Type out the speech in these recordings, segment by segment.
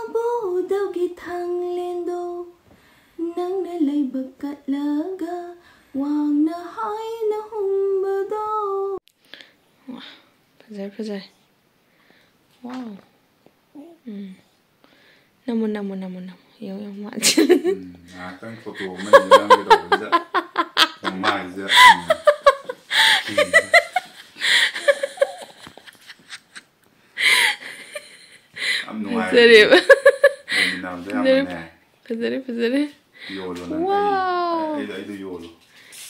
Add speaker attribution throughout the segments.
Speaker 1: Mabudawgi thanglendo nangna laibak katlaga wangna haina humbado. Fazay. Wow. Namu. Yung mat.
Speaker 2: Natang photo man lang gito. Mamaja.
Speaker 1: Serius. Fazare.
Speaker 2: Yolo na.
Speaker 1: Wow.
Speaker 2: Ay yolo.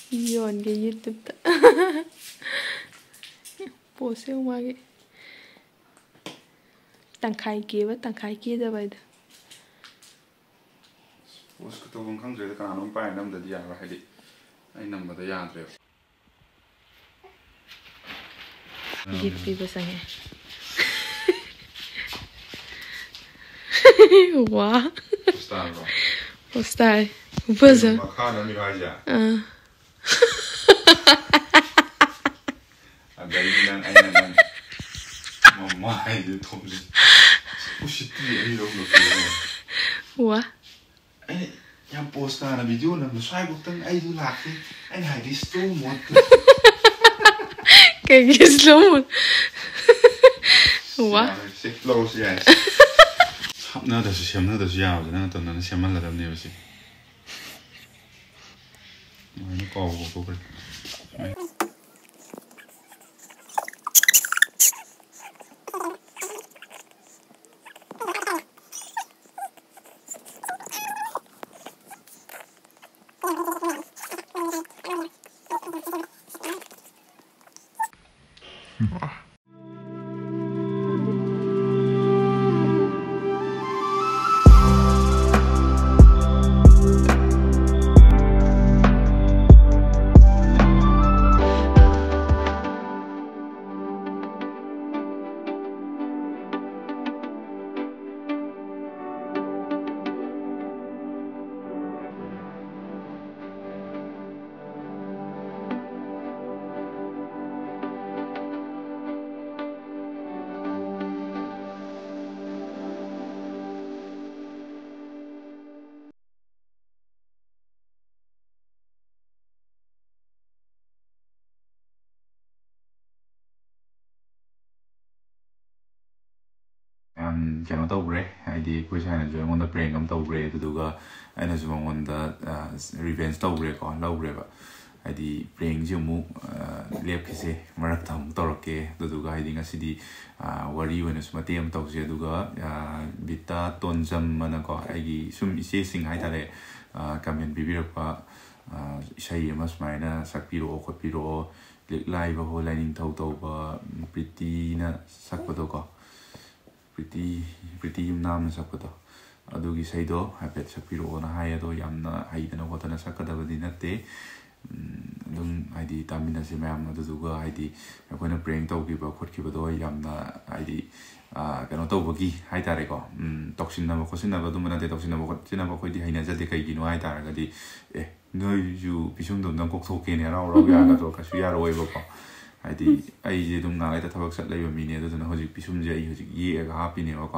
Speaker 1: Yon ke YouTube ta. Pose umagi. Tangkai ke da bai da.
Speaker 2: Pose ko to bang khang jre ka anom pai nam da dia ra hai di. Ai nam ba da ya tre.
Speaker 1: Gift pi basange. Wow. Postar. Baza.
Speaker 2: Makana mi raja. Adai nan ai nan. Mama ai de thomli. Ushiti ai ro lo.
Speaker 1: Wa.
Speaker 2: Ai yang posta na video na swai butang ai du lakti. Ai hai di slow mo.
Speaker 1: Kaya slow mo. Wa.
Speaker 2: Setla yes. Hapna da su siamna da su yaw na to na siamal la dam ne basi. Ai ko. Kaya tawbre ID ko siya na join on the prank am tawbre tuduga ay na sumang on the revenge tawbre ko lawbre ba ID prank siya mo lep kasi maratang tawrake tuduga ID nga sidi wari wena sumati am tawsiya tuduga bita tonjam mana ko ay sum ise sing hay tale kamen bibir pa isay mas may na sakpiro o kopiro liklay ba ho lining taw ba pretty na sakpato ko pretty yung naman sa koto. Adugi sa ito, hapit sa piro na haya do yam na haida na koto na sa kadabadi nate. Dung ID tamin na si mayam na duduga ID ako na prank tau kiba kot kiba do yam na ID kano tau bagi hay tare ko. Toksin na ko sinaba do manate toksin na ko sinaba ko di hay na jade kay gino hay tare kadi noy ju pisung do nang kok soke ne raw ya ga to kasu ya ro ko. Haidi ai dum nga ita tabak sat lay mini do na hojik pisum je ai hojik ye ga happy ne ko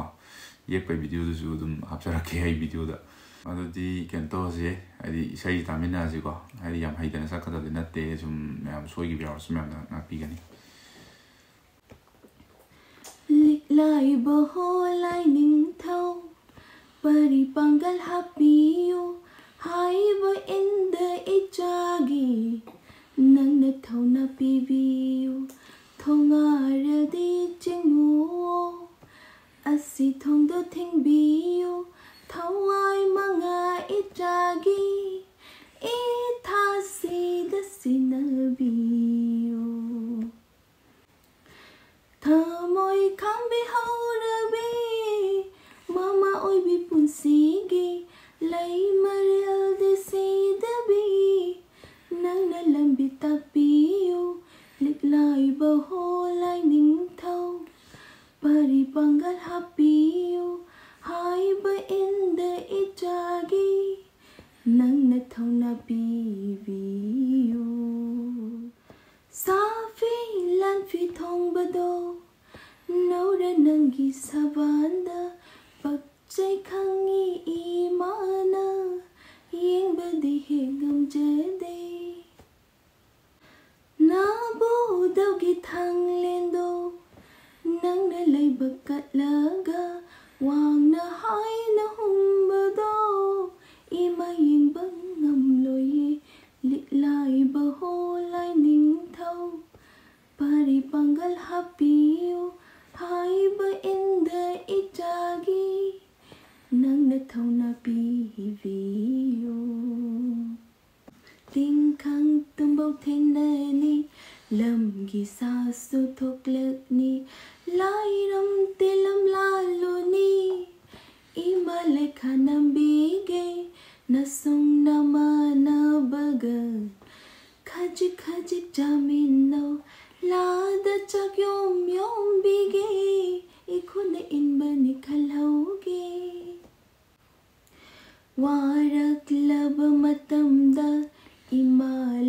Speaker 2: ye pa video do su dum hapsara ke ai video da ado di kento je ai sai tamina ji ko ai yam haida na sakada de na te sum yam soi gi biar sum yam na pi gani
Speaker 1: lik lai bo ho lai ning thau pari pangal happy you hai bo in the Etugi nang na thau na pibiu thonga ra di chingu asi thong do thing biu thau ai manga Etugi itha si da sinabiu thamoi kham bi hau ra bi mama oi bi punsi gi lai maril de si da bi nang na lambi tapiu liklay ba ho lai ning thau pari pangal hapiu hai ba in the Etugi nang na thau na piviu sa phi lan phi thong ba do nau ra nang gi ꯆꯠꯂꯒ ꯋꯥꯡꯅ ꯍꯥꯏꯅ ꯍꯨꯝꯕꯗꯣ ꯏꯃꯥ ꯌꯦꯡꯕ ꯉꯝꯂꯣꯏꯌꯦ ꯂꯤꯛꯂꯥꯏꯕ ꯍꯣꯂꯥꯏ ꯅꯤꯡꯊꯧ ꯄꯔꯤ ꯄꯥꯡꯒꯜ ꯍꯥꯞꯄꯤꯌꯨ ꯍꯥꯏꯕ ꯏꯟꯗ ꯏꯆꯥꯒꯤ ꯅꯪꯅ ꯊꯧꯅꯥ ꯄꯤꯕꯤꯌꯨ ꯇꯤꯡꯈꯪ ꯇꯨꯝꯕꯧ ꯊꯦꯡꯅꯅꯤ ꯂꯝꯒꯤ ꯁꯥꯁꯨ ꯊꯣꯛꯂꯛꯅꯤ ꯂꯥꯏꯔꯝ ꯇꯦꯂꯝ ꯂꯥꯜꯂꯨꯅꯤ ꯏꯃꯥ ꯂꯩꯈꯥ ꯅꯝꯕꯤꯒꯦ ꯅꯁꯨꯡ ꯅꯃꯥꯟꯅꯕꯒ ꯈꯖꯤꯛ ꯈꯖꯤꯛ ꯆꯥꯃꯤꯟꯅꯧ ꯂꯥꯗ ꯆꯥꯛ ꯌꯣꯝ ꯌꯣꯝꯕꯤꯒꯦ ꯏꯈꯨꯠꯅ ꯏꯟꯕꯅꯤ ꯈꯜꯍꯧꯒꯦ ꯋꯥꯔꯛꯂꯕ ꯃꯇꯝꯗ 이마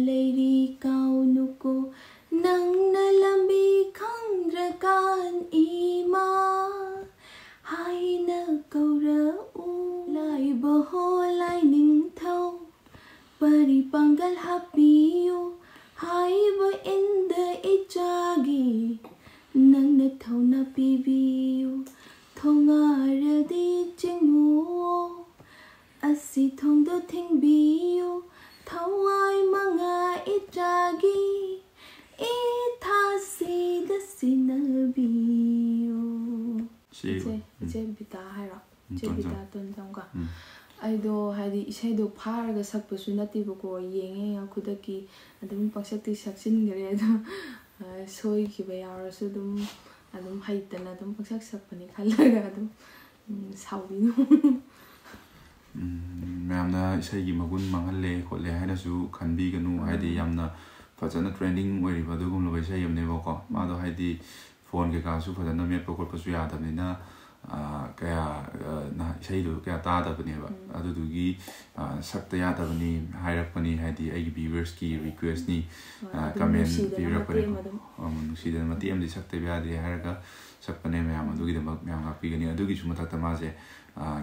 Speaker 1: 레이리 가오누고 낭날람비 칸드라간 이마 하이나 거라우 라이버 홀라이 닝타우 바리 방갈 하비요 하이버 인데 이자기 낭나 타우나 비비요 통아르디 징무 아시 통도 탱비요 Thawai mga itagi itasida sinabiyo. 이제 비다 하라. 이제 비다 던정가. 아이도 하디 이세도 파르가 삭부수 나티보고 예행해 구덕기 아둠 박삭티 삭신그래도 소이기바 야로서 좀 아둠 하이때나 좀 박삭 삭분이 갈라가 좀 사우비노.
Speaker 2: ꯃꯌꯥꯝꯅ ꯏꯁꯩꯒꯤ ꯃꯒꯨꯟ ꯃꯥꯡꯍꯜꯂꯦ ꯈꯣꯠꯂꯦ ꯍꯥꯏꯅꯁꯨ ꯈꯟꯕꯤꯒꯅꯨ ꯍꯥꯏꯗꯤ ꯌꯥꯝꯅ ꯐꯖꯅ ꯇ꯭ꯔꯦꯟꯗꯤꯡ ꯑꯣꯏꯔꯤꯕ ꯑꯗꯨꯒꯨꯝꯂꯕ ꯏꯁꯩ ꯑꯃꯅꯦꯕꯀꯣ ꯃꯥꯗꯣ ꯍꯥꯏꯗꯤ ꯐꯣꯟ ꯀꯩꯀꯥꯁꯨ ꯐꯖꯅ ꯃꯦꯠꯄ ꯈꯣꯠꯄꯁꯨ ꯌꯥꯗꯕꯅꯤ나 kaya isaidu kaya taadabaniba adudugi sakta yadabani hairakpani haidi aigi viewers ki request ni comment pirakpani nusidan mati amdi sakta yadi hairaga sakpane mayam adugi damak mayam ngakpigani adugi su mathakta mase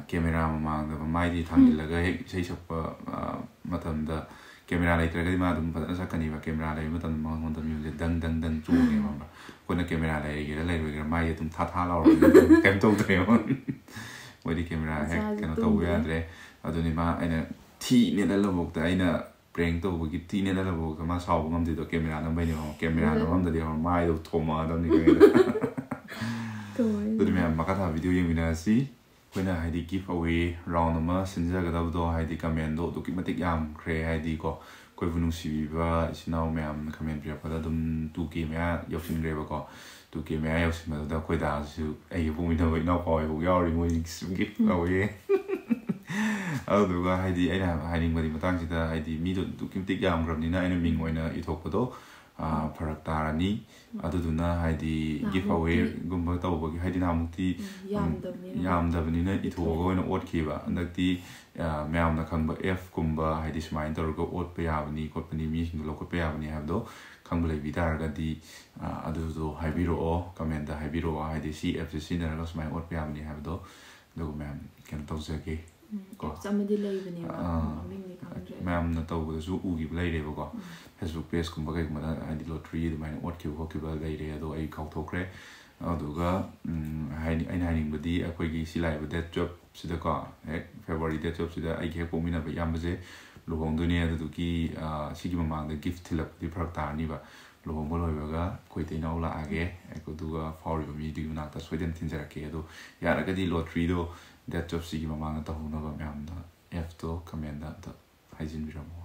Speaker 2: camera mamangda maidi thangilaga hek isai sakpa matamda camera laitragadi ma adum fadana sakaniba camera lai matam mangonda music dang dang dang chuge mamba kona camera lai gira lai gira mai adum tha tha law kem to tremo wadi camera hek kana to yadre aduni ma aina thi ne la lobok ta aina prank to gi thi ne la lobok ma saw ngam di do camera na bai ne camera na ngam da di mai do thoma adum ni ga to aduni ma makatha video yemina si When I give away round a mass and Zagadabdo, I commando to keep my yam, cray, I dico, Kovunusiva, is now ma'am, command Piapadum, 2 game, your finger, 2 game, I have seen the Quedas, a woman away, no boy, who are removing give away. Although I did hiding with the Matangita, I did me to keep yam from the enemy when it opened. Paraktarani, Aduna, Heidi giveaway, Gumbato, Heidi Namuti, Yamdavanina, it will go in Oat Kiva, and that the Mam Nakamba F. Kumba, Heidi Smine, or go Oat Payavani, Company meeting the local Payavani have though, Kambale Vitarga, the Aduzo, Haibiro, Commander Haibiro, Heidi CFC, and I lost my Oat Payavani have though, though, ma'am, can talk again.
Speaker 1: Somebody live in
Speaker 2: Ma'am, not over the zoo, lady, Facebook page, Kumbaga, I did lottery, the mine, what you walk about lady, though a cultocre, Alduga, hiding with the Aquagi, see like with that job to the car, February that job to the I gave Pomina by Yambaze, Luhondunia, the Duki, Sigimang, the gift till up the Praktarniva, Luhongologa, quite in all age, I could do a for me, do not a Sweden Tinzarakedo, Yaragadi lottery. That job sigi mamanga ta hona ba myam da F to command da haibiramu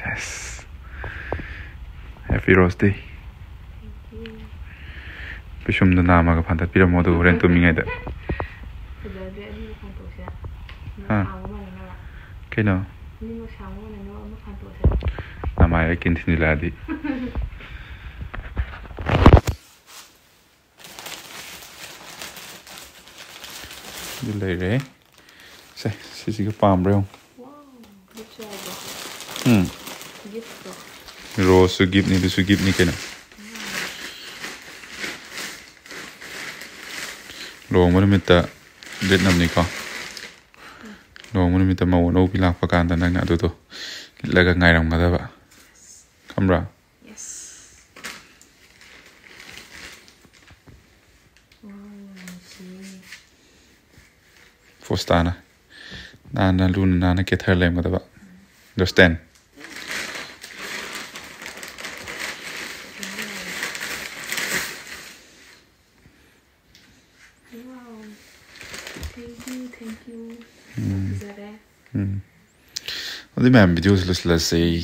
Speaker 2: yes happy rose day bishum da nama ga phantat piramu do ren to mingai da ha keno nama ai kinthini ladi Lady, say, she's a palm brown. Rose to give me this to give me. Long monumenta did not nickel. Long monumenta mo no be like Pagan and I do like a night on Gadava. Camera.
Speaker 1: Yes.
Speaker 2: postana nana luna nana get her lem gadaba understand
Speaker 1: Wow. Thank you.
Speaker 2: adi ma'am videos let's say